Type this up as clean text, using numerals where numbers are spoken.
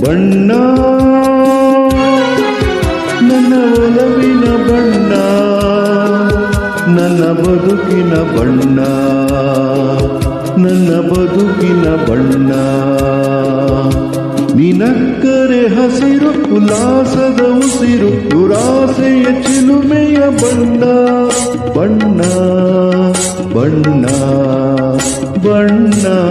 ಬಣ್ಣ ನನ್ನ ಒಲವಿನ ಬಣ್ಣ, ನನ್ನ ಬದುಕಿನ ಬಣ್ಣ, ನನ್ನ ಬದುಕಿನ ಬಣ್ಣ. ನಿನಕ್ಕರೆ ಹಸಿರು ಉಲ್ಲಾಸದ ಉಸಿರು, ದುರಾಸೆಯ ಚಿಲುಮೆಯ ಬಣ್ಣ. ಬಣ್ಣ ಬಣ್ಣ ಬಣ್ಣ.